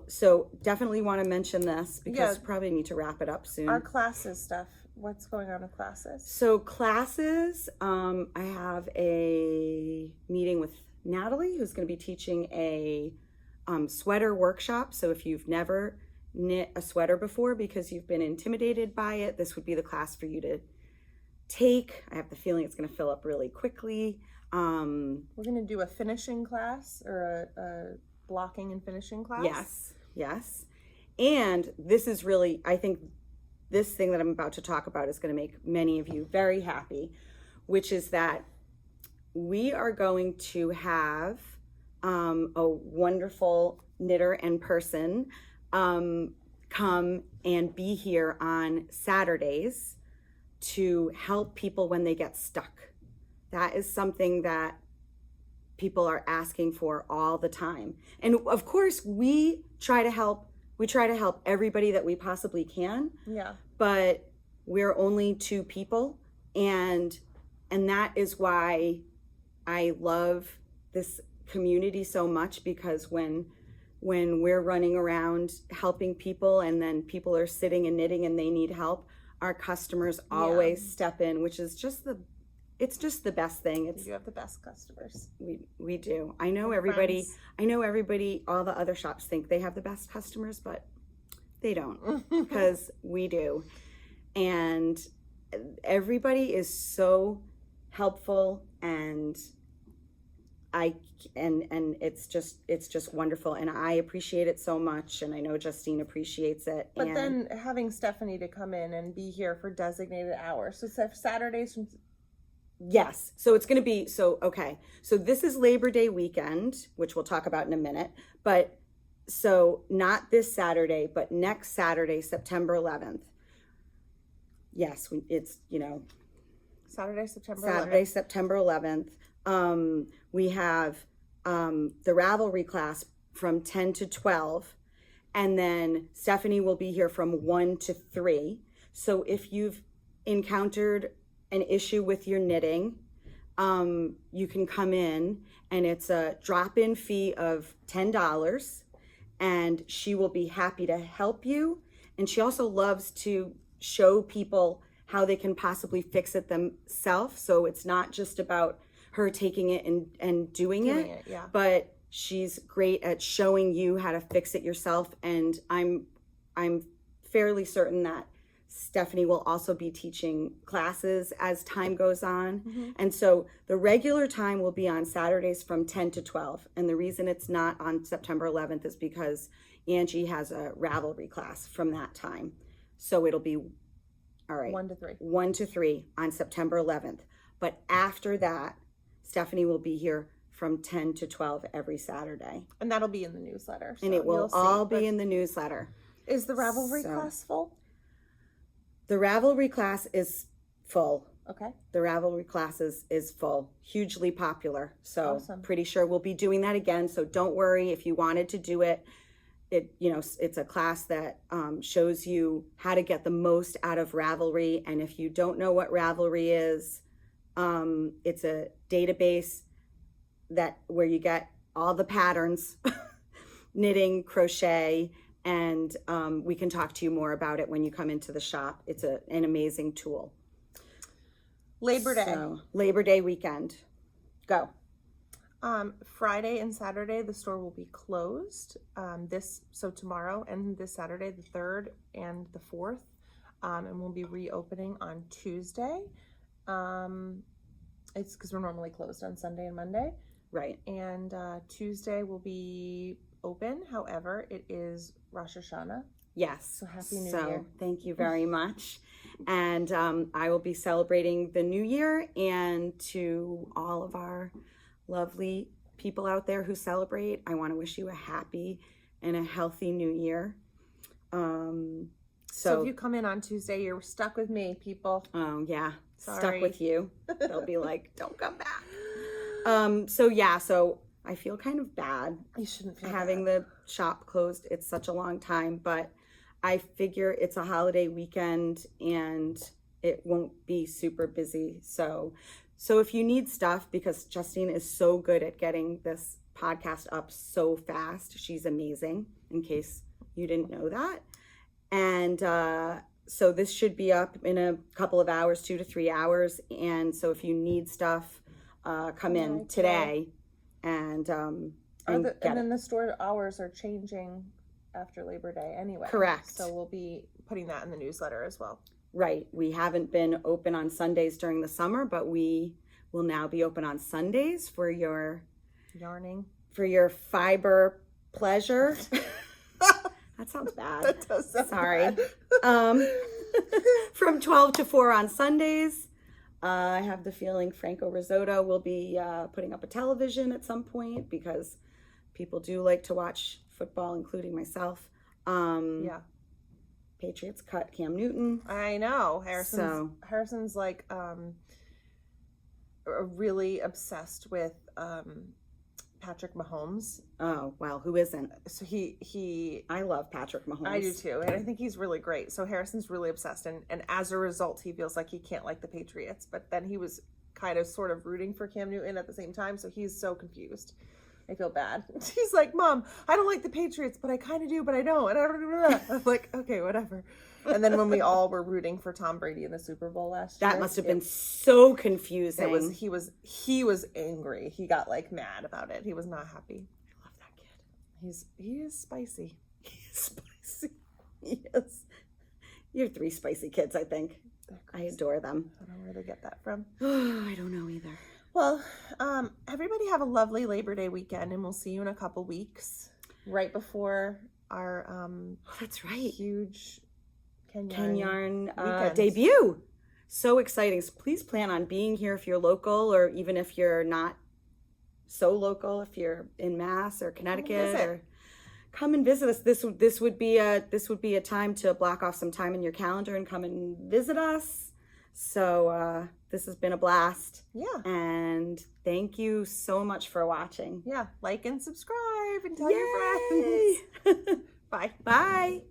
so definitely want to mention this because probably need to wrap it up soon. Our classes stuff. What's going on with classes? So classes, I have a meeting with Natalie, who's going to be teaching a sweater workshop. So if you've never knit a sweater before because you've been intimidated by it, this would be the class for you to take. I have the feeling it's going to fill up really quickly. We're going to do a finishing class or a blocking and finishing class. Yes. And this is really, I think this thing that I'm about to talk about is going to make many of you very happy, which is that we are going to have a wonderful knitter and person come and be here on Saturdays to help people when they get stuck. That is something that people are asking for all the time. And of course, we try to help everybody that we possibly can. Yeah. But we're only two people, and that is why I love this community so much, because when we're running around helping people and then people are sitting and knitting and they need help, our customers always step in, which is just it's just the best thing. You have the best customers. We do. I know everybody, all the other shops think they have the best customers, but they don't, because we do. And everybody is so helpful, and it's just wonderful, and I appreciate it so much, and I know Justyna appreciates it. But then having Stephanie to come in and be here for designated hours, so Saturdays from... Yes, so it's going to be, okay, so this is Labor Day weekend, which we'll talk about in a minute, but so not this Saturday, but next Saturday, September 11th. Yes, it's, Saturday, September 11th. We have the Ravelry class from 10 to 12, and then Stephanie will be here from 1 to 3. So if you've encountered an issue with your knitting, you can come in, and it's a drop-in fee of $10, and she will be happy to help you. And she also loves to show people how they can possibly fix it themselves. So it's not just about her taking it and doing it, but she's great at showing you how to fix it yourself. And I'm fairly certain that Stephanie will also be teaching classes as time goes on. Mm-hmm. And so the regular time will be on Saturdays from 10 to 12. And the reason it's not on September 11th is because Angie has a Ravelry class from that time. So it'll be, all right, 1 to 3. 1 to 3 on September 11th. But after that, Stephanie will be here from 10 to 12 every Saturday. And that'll be in the newsletter. So and it will all be in the newsletter. Is the Ravelry class full? The Ravelry class is full. Okay. The Ravelry class is full. Hugely popular. So awesome. Pretty sure we'll be doing that again. So don't worry if you wanted to do it. It's a class that shows you how to get the most out of Ravelry. And if you don't know what Ravelry is, it's a database where you get all the patterns, knitting, crochet, and we can talk to you more about it when you come into the shop. It's an amazing tool. Labor Day. So, Labor Day weekend. Go. Friday and Saturday, the store will be closed. Tomorrow and this Saturday, the 3rd and the 4th. And we'll be reopening on Tuesday. It's because we're normally closed on Sunday and Monday. Right. And Tuesday will be open. However, it is Rosh Hashanah. Yes. So Happy New Year. Thank you very much. And I will be celebrating the New Year, and to all of our lovely people out there who celebrate, I want to wish you a happy and a healthy New Year. So if you come in on Tuesday, you're stuck with me, people. Oh, yeah. Sorry. Stuck with you. They'll be like, don't come back. So I feel kind of bad. You shouldn't feel having bad. the shop closed. It's such a long time, but I figure it's a holiday weekend and it won't be super busy. So if you need stuff, because Justyna is so good at getting this podcast up so fast, she's amazing, in case you didn't know that. And so this should be up in a couple of hours, 2 to 3 hours. And so if you need stuff, come in today and then the store hours are changing after Labor Day anyway. Correct. So we'll be putting that in the newsletter as well. Right. We haven't been open on Sundays during the summer, but we will now be open on Sundays for your yarning, for your fiber pleasure. That sounds bad. That does sound Sorry. bad. From 12 to 4 on Sundays. I have the feeling Franco Risotto will be putting up a television at some point because people do like to watch football, including myself. Yeah. Patriots cut Cam Newton. I know. Harrison's like really obsessed with Patrick Mahomes. Oh, wow. Who isn't? So I love Patrick Mahomes. I do too. And I think he's really great. So Harrison's really obsessed. And as a result, he feels like he can't like the Patriots. But then he was kind of sort of rooting for Cam Newton at the same time. So he's so confused. I feel bad. He's like, Mom, I don't like the Patriots, but I kind of do, but I don't. And I'm like, okay, whatever. And then when we all were rooting for Tom Brady in the Super Bowl last year, that must have been so confusing. He was angry. He got like mad about it. He was not happy. I love that kid. He is spicy. He is spicy. Yes. You have 3 spicy kids, I think. I adore them. I don't know where they get that from. I don't know either. Well, everybody have a lovely Labor Day weekend, and we'll see you in a couple weeks, right before our that's right, huge KenYarn debut. So exciting! So please plan on being here if you're local, or even if you're not so local, if you're in Mass or Connecticut, or come and visit us. This would be a time to block off some time in your calendar and come and visit us. So this has been a blast. Yeah. And thank you so much for watching. Yeah. Like and subscribe and tell your friends. Bye. Bye.